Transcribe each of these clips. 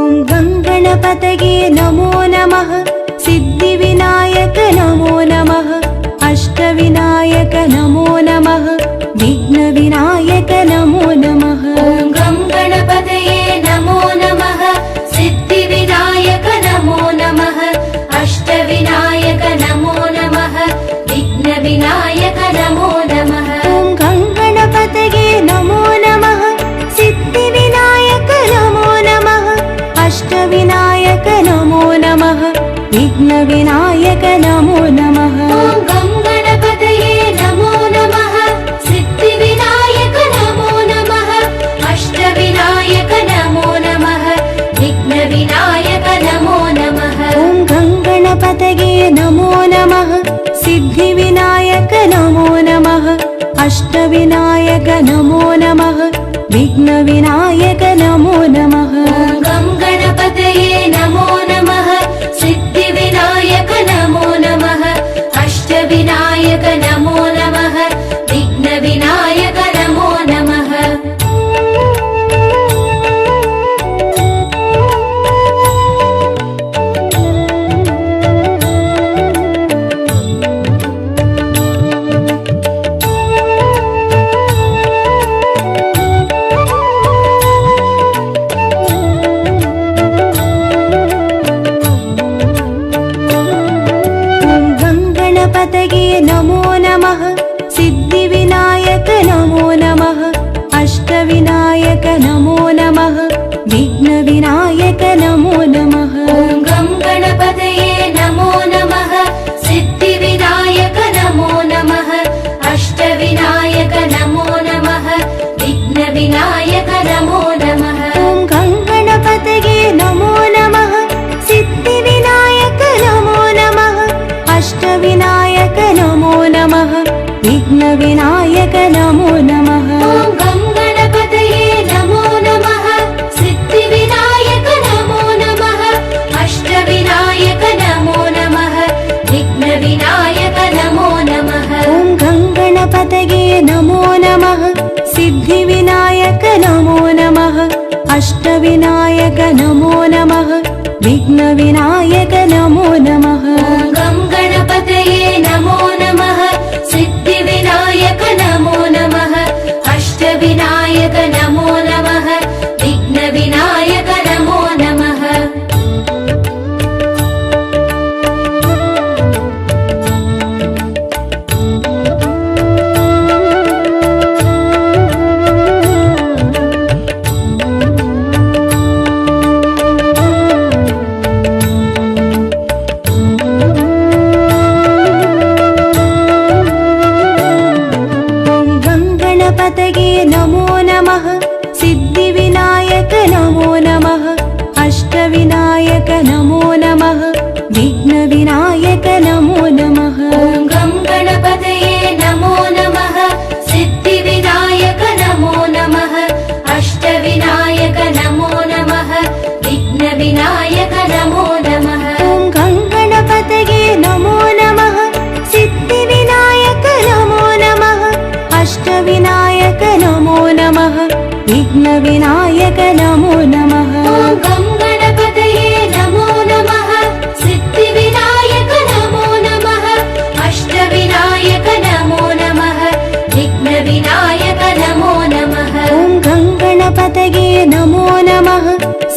गणपतये नमो नमः सिद्धिविनायक नमो नमः अष्टविनायक नमो नमः विघ्नविनायक नमो नमः गं गणपतये नमो नमः सिद्धिविनायक नमो नमः अष्टविनायक नमो नमः विघ्नविनायक नमो नमः गं गणपतये नमो नमः सिद्धिविनायक नमो नमः अष्टविनायक नमो नमः विघ्नविनायक नमो नमः गं गणपतये नमो नमः सिद्धिविनायक नमो नमः अष्टविनायक नमो नमः विघ्नविनायक नमो नमः गं गणपतये नमो नमः सिद्धिविनायक नमो नमः अष्टविनायक नमो नमः विघ्नविनायक नमो नमः गं गणपतये नमो नमः सिद्धिविनायक नमो नमः अष्टविनायक नमो नमः विघ्नविनायक नमो नमः गणपतये नमो नमः सिद्धिविनायक नमो नमः अष्टविनायक नमो नमः विघ्नविनायक नमो नमः गं गणपतये नमो नमः सिद्धिविनायक नमो नमः अष्टविनायक नमो नमः विघ्नविनायक नमो नमः गं गणपतये नमो नमः सिद्धिविनायक नमो नमः अष्टविनायक नमो नमः विघ्नविनायक नमो नमः गं गणपतये नमो नमः सिद्धिविनायक नमो नमः अष्टविनायक नमो नमः विघ्नविनायक नमो नमः गं गणपतये नमो नमः सिद्धिविनायक नमो नमः अष्टविनायक नमो नमः विघ्नविनायक नमो नमः गं गणपतये नमो नमः सिद्धिविनायक नमो नमः अष्टविनायक नमो नमः विघ्नविनायक नमो नमः गणपतये नमो नमः सिद्धिविनायक नमो नमः अष्टविनायक नमो नमः विघ्नविनायक नमो नमः गं गणपतये नमो नमः सिद्धिविनायक नमो नमः अष्टविनायक नमो नमः विघ्नविनायक नमो नमः गं गणपतये नमो नमः सिद्धिविनायक नमो नमः अष्टविनायक नमो नमः विघ्नविनायक नमो नमः गं गणपतये नमो नमः सिद्धिविनायक नमो नमः अष्टविनायक नमो नमः विघ्नविनायक नमो नमः गं गणपतये नमो नमः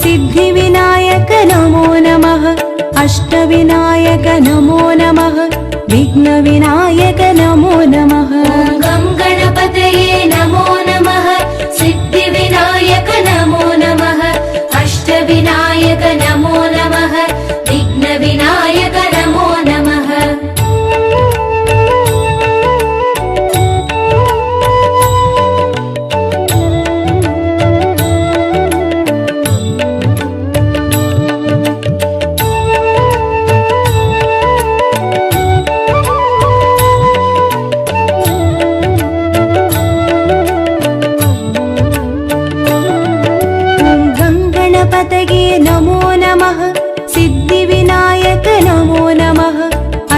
सिद्धिविनायक नमो नमः अष्टविनायक नमो नमः विघ्नविनायक नमो नमः गं गणपतये नमो नमः सिद्धिविनायक नमो नमः अष्टविनायक नमो नमः विघ्नविनायक नमो नमः गणपतये नमो नमः सिद्धिविनायक नमो नमः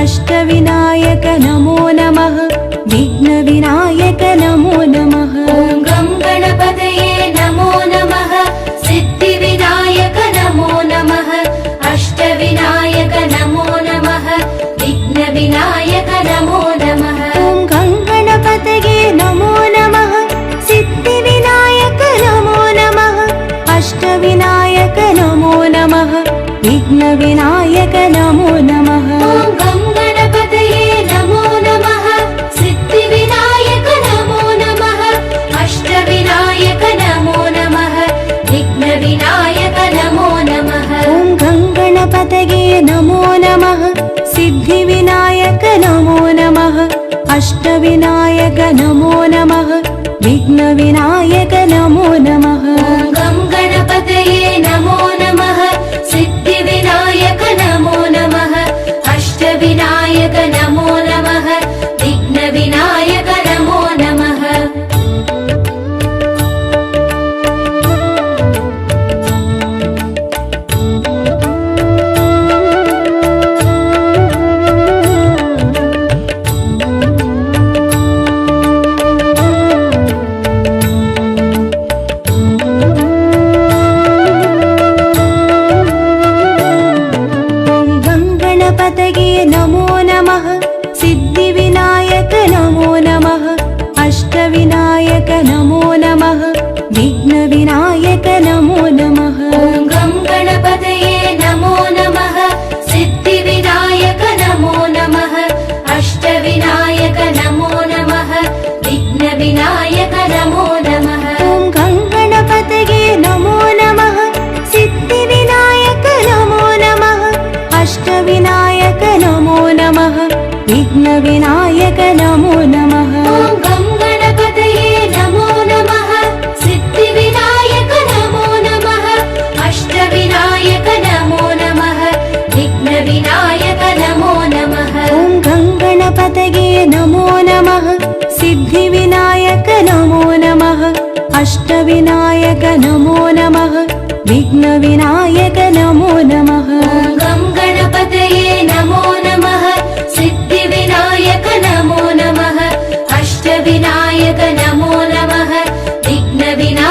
अष्टविनायक नमो नमः विघ्नविनायक नमो नमः गं गणपतये नमो नमः सिद्धिविनायक नमो विघ्नविनायक नमो नमः विघ्नविनायक नमो नमः ॐ गं गणपतये नमो नमः सिद्धिविनायक नमो नमः अष्टविनायक नमो नमः विघ्नविनायक नमो नमः नमो नमः सिद्धिविनायक नमो नमः अष्टविनायक नमो नमः विघ्नविनायक नमो नमः ॐ गं गणपतये नमो नमः सिद्धिविनायक नमो नमः अष्टविनायक नमो नमः विघ्नविनायक नमो नमः ॐ गं गणपतये नमो नमः सिद्धिविनायक नमो नमः अष्टविनायक नमो नमः विघ्नविनायक नमो नमः ॐ गं गणपतये नमो नमः सिद्धिविनायक नमो नमः अष्टविनायक नमो नमः विघ्नविनायक नमो नमः ॐ गं गणपतये नमो नमः सिद्धिविनायक नमो नमः अष्टविनायक नमो नमः विघ्नविनायक नमो नमः ॐ गं गणपतये नमो नमः सिद्धिविनायक नमो नमः अष्टविनायक नमो नमः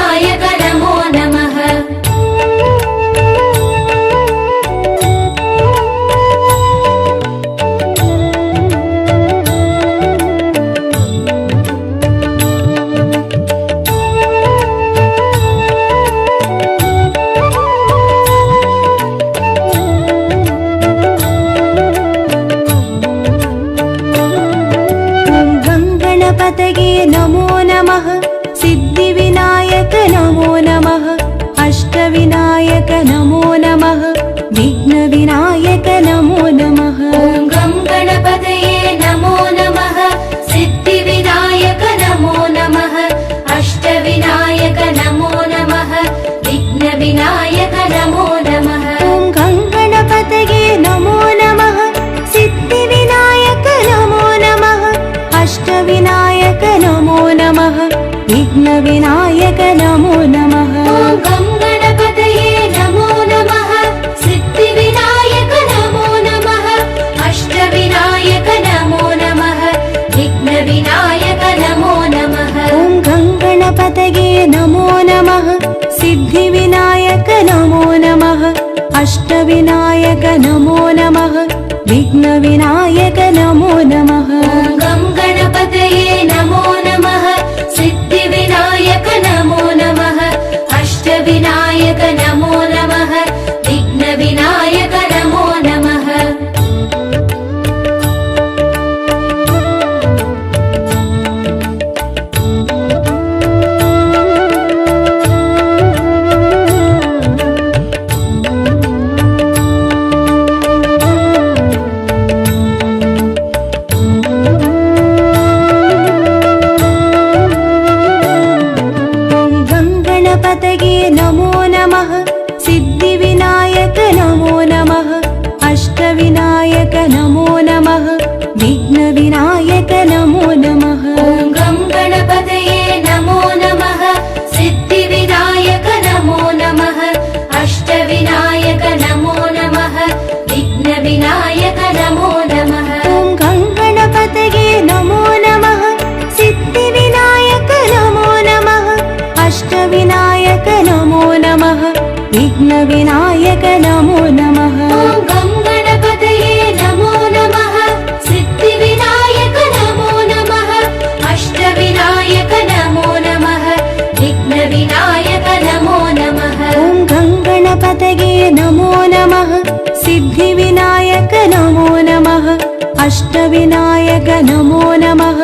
विघ्नविनायक नमो नमः गणपतये नमो नमः सिद्धिविनायक नमो नमः अष्टविनायक नमो नमः विघ्नविनायक नमो नमः ॐ गं गणपतये नमो नमः सिद्धिविनायक नमो नमः अष्टविनायक नमो नमः विघ्नविनायक नमो नमः ॐ गं गणपतये नमो नमः सिद्धिविनायक नमो नमः अष्टविनायक नमो नमः विघ्नविनायक नमो नमः ॐ गं गणपतये नमो नमः सिद्धिविनायक नमो नमः अष्टविनायक नमो नमः विघ्नविनायक नमो नमः ॐ गं गणपतये नमो नमः सिद्धिविनायक नमो नमः अष्टविनायक नमो नमः विघ्नविनायक नमो नमः ॐ गं गणपतये नमो नमः सिद्धिविनायक नमो नमः अष्टविनायक नमो नमः विघ्नविनायक नमो नमः गणपतये नमो नमः सिद्धिविनायक नमो नमः अष्टविनायक नमो नमः विघ्नविनायक नमो नमः ॐ गं गणपतये नमो नमः सिद्धिविनायक नमो नमः अष्टविनायक नमो नमः विघ्नविनायक नमो नमः ॐ गं गणपतये नमो नमः सिद्धिविनायक नमो नमः अष्टविनायक नमो नमः विघ्नविनायक नमो नमः ॐ गं गणपतये नमो नमः सिद्धिविनायक नमो नमः अष्टविनायक नमो नमः विघ्नविनायक नमो नमः ॐ गं गणपतये नमो नमः सिद्धिविनायक नमो नमः अष्टविनायक नमो नमः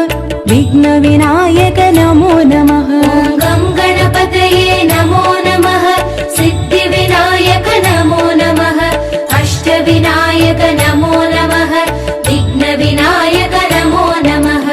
विघ्नविनायक नमो नमः ॐ गं गणपतये नमो नमः सिद्धिविनायक नमो नमः अष्टविनायक नमो नमः विघ्नविनायक नमो नमः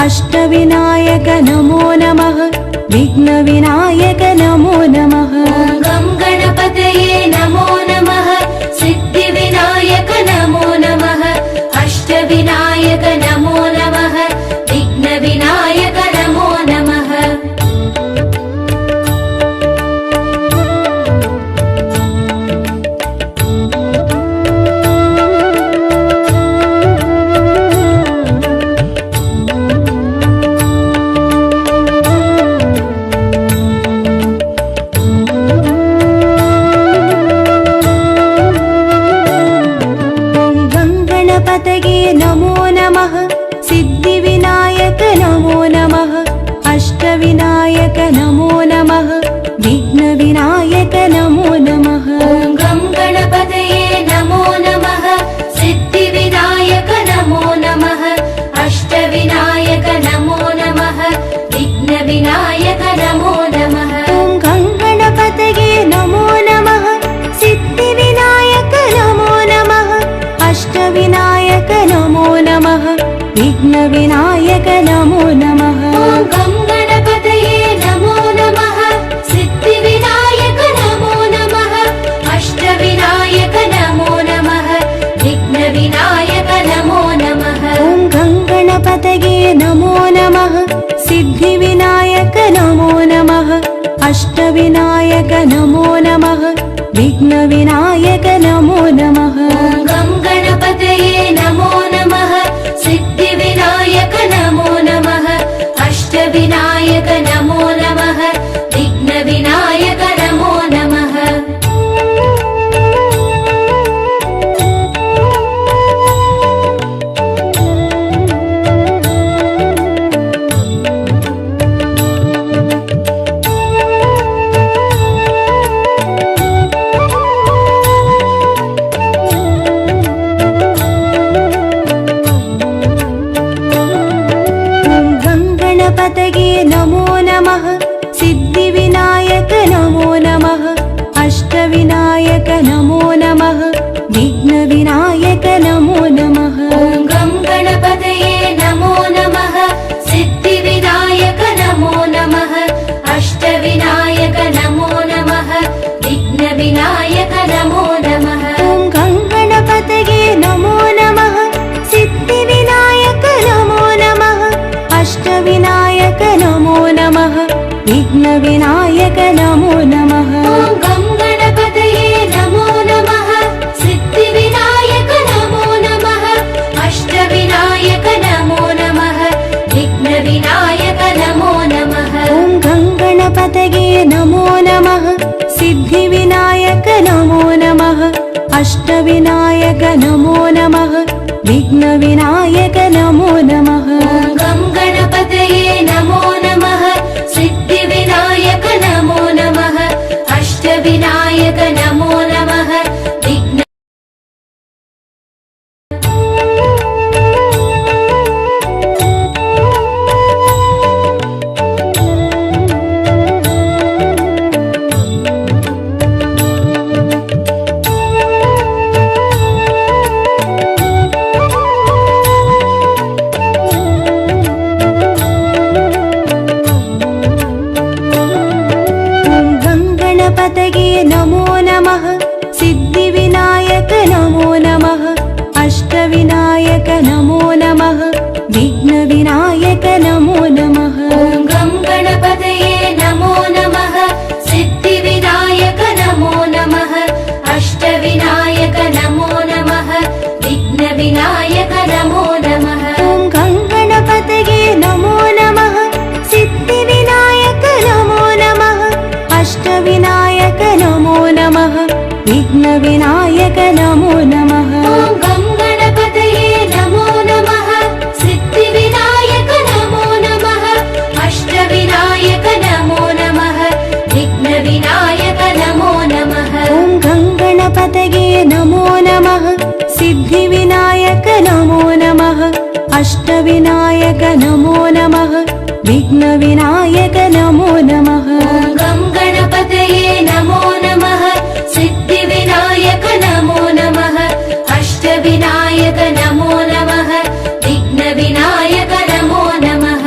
अष्टविनायक नमो नमः विघ्नविनायक नमो नमः ॐ गं गणपतये नमो नमः सिद्धिविनायक नमो नमः अष्टविनायक नमो नमः विघ्नविनायक नमो नमः गणपतये नमो नमः सिद्धिविनायक नमो नमः अष्टविनायक नमो नमः विघ्नविनायक नमो नमः ॐ गं गणपतये नमो नमः सिद्धिविनायक नमो नमः अष्टविनायक नमो नमः विघ्नविनायक नमो नमः ॐ गणपतये नमो नमः सिद्धिविनायक नमो नमः अष्टविनायक नमो नमः विघ्नविनायक नमो नमः ॐ गं गणपतये नमो नमः सिद्धिविनायक नमो नमः अष्टविनायक नमो नमः विघ्नविनायक नमो नमः ॐ गणपतये नमो नमः सिद्धिविनायक नमो नमः अष्टविनायक नमो नमः विघ्नविनायक नमो नमः ॐ गं गणपतये नमो नमः सिद्धिविनायक नमो नमः अष्टविनायक नमो नमः विघ्नविनायक नमो नमः गणपतये नमो नमः सिद्धिविनायक नमो नमः अष्टविनायक नमो नमः विघ्नविनायक नमो नमः ॐ गं गणपतये नमो नमः सिद्धिविनायक नमो नमः अष्टविनायक नमो नमः विघ्नविनायक नमो नमः ॐ गणपतये नमो नमः सिद्धिविनायक नमो नमः अष्टविनायक नमो नमः विघ्नविनायक नमो नमः ॐ गं गणपतये नमो नमः सिद्धिविनायक नमो नमः अष्टविनायक नमो नमः विघ्नविनायक नमो नमः ॐ गणपतये नमो नमः सिद्धिविनायक नमो नमः अष्टविनायक नमो नमः विघ्नविनायक नमो नमः ॐ गं गणपतये नमो नमः सिद्धिविनायक नमो नमः अष्टविनायक नमो नमः विघ्न गणपतये नमो नमः सिद्धिविनायक नमो नमः अष्टविनायक नमो नमः विघ्नविनायक नमो नमः ॐ गं गणपतये नमो नमः सिद्धिविनायक नमो नमः अष्टविनायक नमो नमः विघ्नविनायक नमो नमः ॐ गणपतये नमो नमः सिद्धिविनायक नमो नमः अष्टविनायक नमो नमः विघ्नविनायक नमो नमः ॐ गं गणपतये नमो नमः सिद्धिविनायक नमो नमः अष्टविनायक नमो नमः विघ्नविनायक नमो नमः ॐ गणपतये नमो नमः सिद्धिविनायक नमो नमः अष्टविनायक नमो नमः विघ्नविनायक नमो नमः ॐ गं गणपतये नमो नमः सिद्धिविनायक नमो नमः अष्टविनायक नमो नमः विघ्नविनायक नमो नमः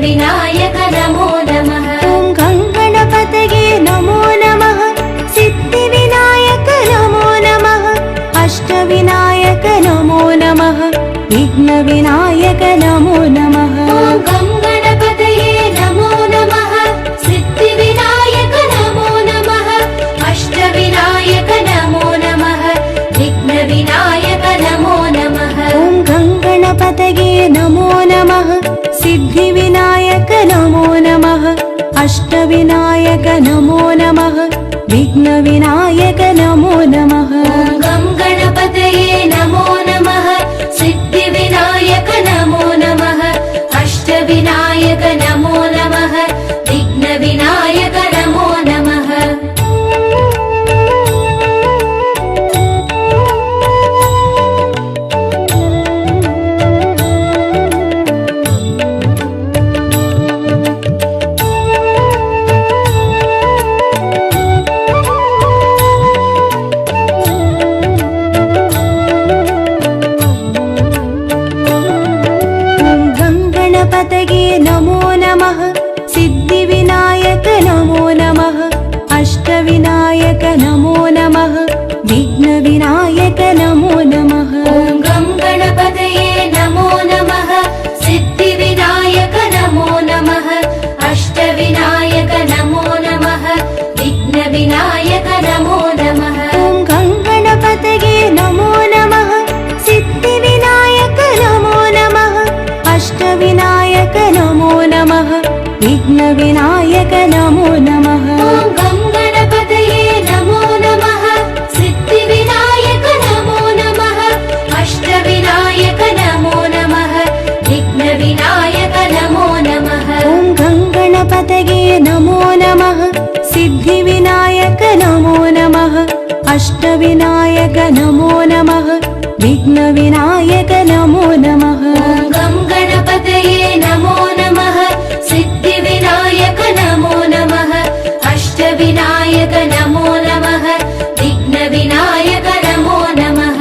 विघ्नविनायक नमो नमः ॐ गङ्गणपतये नमो नमः सिद्धिविनायक नमो नमः अष्टविनायक नमो नमः विघ्नविनायक नमो नमः ॐ गं गणपतये नमो नमः सिद्धिविनायक नमो नमः अष्टविनायक नमो नमः विघ्नविनायक नमो नमः ॐ गङ्गणपतये नमो नमः सिद्धिविनायक नमो नमः अष्टविनायक नमो नमः विघ्नविनायक नमो नमः ॐ गं गणपतये नमो नमः सिद्धिविनायक नमो नमः अष्टविनायक नमो नमः विघ्नविनायक नमो नमः गणपतये नमो नमः सिद्धिविनायक नमो नमः अष्टविनायक नमो नमः विघ्नविनायक नमो नमः ॐ गं गणपतये नमो नमः सिद्धिविनायक नमो नमः अष्टविनायक नमो नमः विघ्नविनायक नमो नमः ॐ गङ्गणपतये नमो नमः सिद्धिविनायक नमो नमः अष्टविनायक नमो नमः विघ्नविनायक नमो नमः ॐ गं गणपतये नमो नमः सिद्धिविनायक नमो नमः अष्टविनायक नमो नमः विघ्नविनायक नमो नमः ॐ गङ्गणपतये नमो नमः सिद्धिविनायक नमो नमः अष्टविनायक नमो नमः विघ्नविनायक नमो नमः ॐ गं गणपतये नमो नमः सिद्धिविनायक नमो नमः अष्टविनायक नमो नमः विघ्नविनायक नमो नमः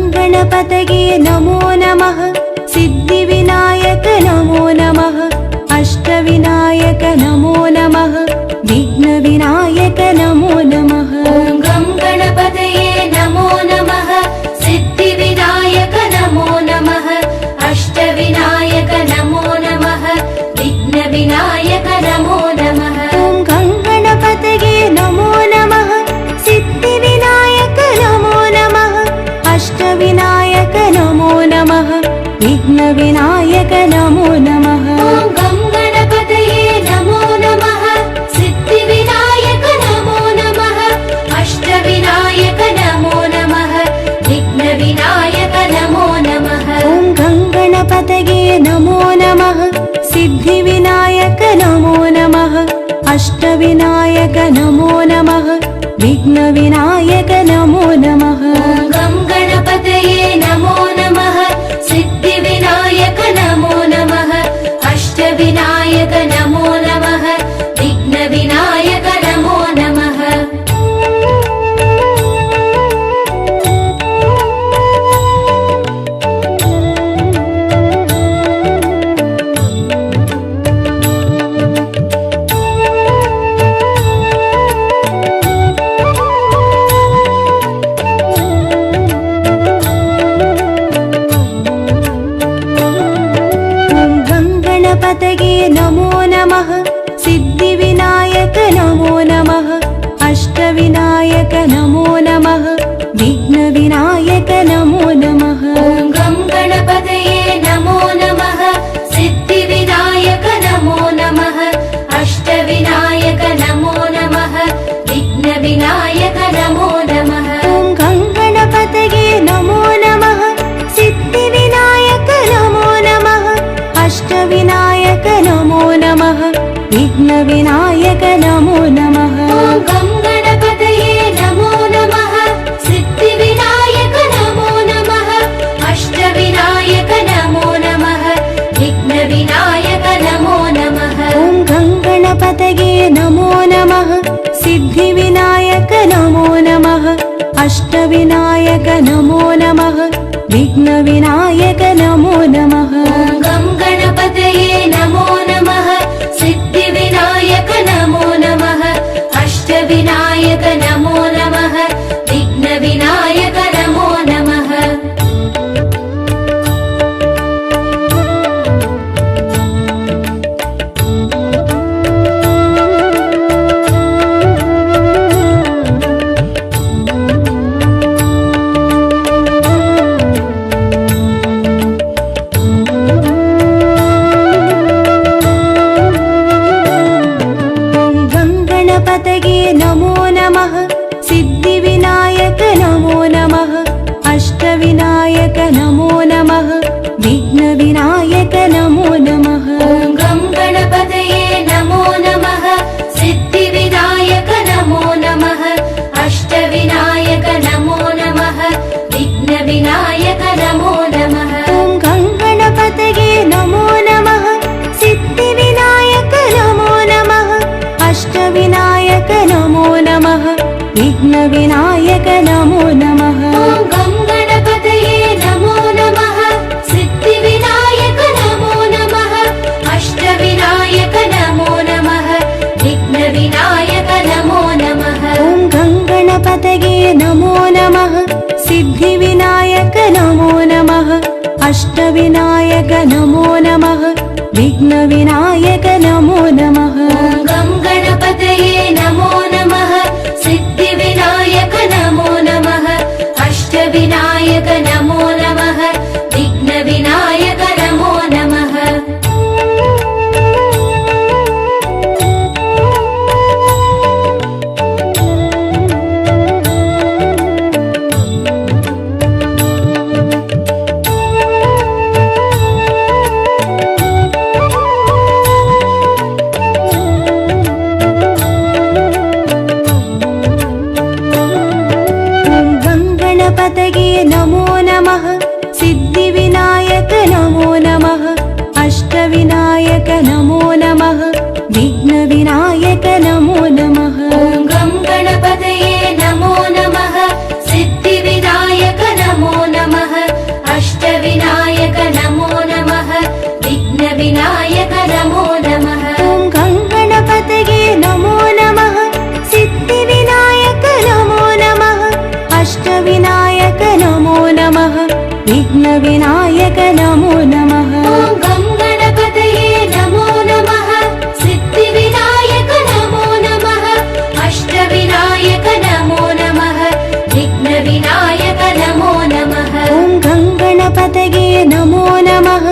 गणपतये नमो नमः सिद्धिविनायक नमो नमः अष्टविनायक नमो नमः विघ्नविनायक नमो नमः ॐ गं गणपतये नमो नमः सिद्धिविनायक नमो नमः अष्टविनायक नमो नमः विघ्नविनायक नमो नमः ॐ गङ्गणपतये नमो नमः सिद्धिविनायक नमो नमः अष्टविनायक नमो नमः विघ्नविनायक नमो नमः ॐ गं गणपतये नमो नमः सिद्धिविनायक नमो नमः अष्टविनायक नमो नमः विघ्नविनायक नमो नमः ॐ गङ्गणपतये नमो नमः सिद्धिविनायक नमो नमः अष्टविनायक नमो नमः विघ्नविनायक नमो नमः ॐ गं गणपतये नमो नमः सिद्धिविनायक नमो नमः अष्टविनायक नमो नमः विघ्नविनायक नमो नमः गणपतये नमो नमः सिद्धिविनायक नमो नमः अष्टविनायक नमो नमः विघ्नविनायक नमो नमः ॐ गं गणपतये नमो नमः सिद्धिविनायक नमो नमः अष्टविनायक नमो नमः विघ्नविनायक नमो नमः ॐ गङ्गणपतये नमो नमः सिद्धिविनायक नमो नमः अष्टविनायक नमो नमः विघ्नविनायक नमो नमः ॐ गं गणपतये नमो नमः अष्टविनायक नमो नमः विघ्नविनायक नमो नमः ॐ गं गणपतये नमो नमः सिद्धिविनायक नमो नमः अष्टविनायक नमो नमः विघ्नविनायक नमो नमः गणपतये नमो नमः सिद्धिविनायक नमो नमः अष्टविनायक नमो नमः विघ्नविनायक नमो नमः ॐ गं गणपतये नमो नमः सिद्धिविनायक नमो नमः अष्टविनायक नमो नमः विघ्नविनायक नमो नमः ॐ गं गणपतये नमो नमः सिद्धिविनायक नमो नमः अष्टविनायक नमो नमः विघ्नविनायक नमो नमः ॐ गं गणपतये नमो नमः सिद्धिविनायक नमो नमः अष्टविनायक नमो नमः विघ्नविनायक नमो नमः ॐ गं गणपतये नमो नमः सिद्धिविनायक नमो नमः अष्टविनायक नमो नमः विघ्नविनायक नमो नमः ॐ गं गणपतये नमो नमः सिद्धिविनायक नमो नमः अष्टविनायक नमो नमः विघ्नविनायक नमो नमः ॐ गं गणपतये नमो नमः सिद्धिविनायक नमो नमः अष्टविनायक नमो नमः विघ्नविनायक नमो नमः ॐ गं गणपतये नमो नमः सिद्धिविनायक नमो नमः अष्टविनायक नमो नमः विघ्नविनायक नमो नमः ॐ गं गणपतये नमो नमः सिद्धिविनायक नमो नमः अष्टविनायक नमो नमः विघ्नविनायक नमो नमः ॐ गं गणपतये नमो नमः सिद्धिविनायक नमो नमः अष्टविनायक नमो नमः विघ्नविनायक नमो नमः ॐ गं गणपतये नमो नमः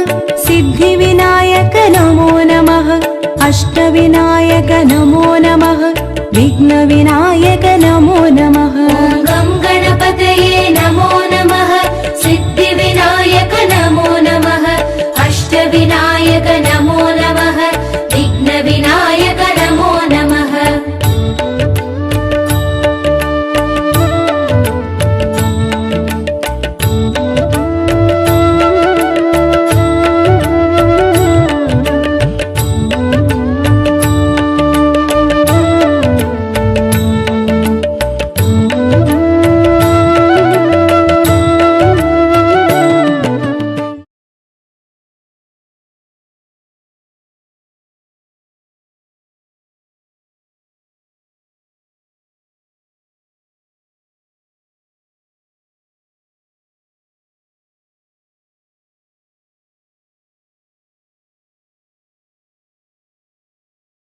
सिद्धिविनायक नमो नमः अष्टविनायक नमो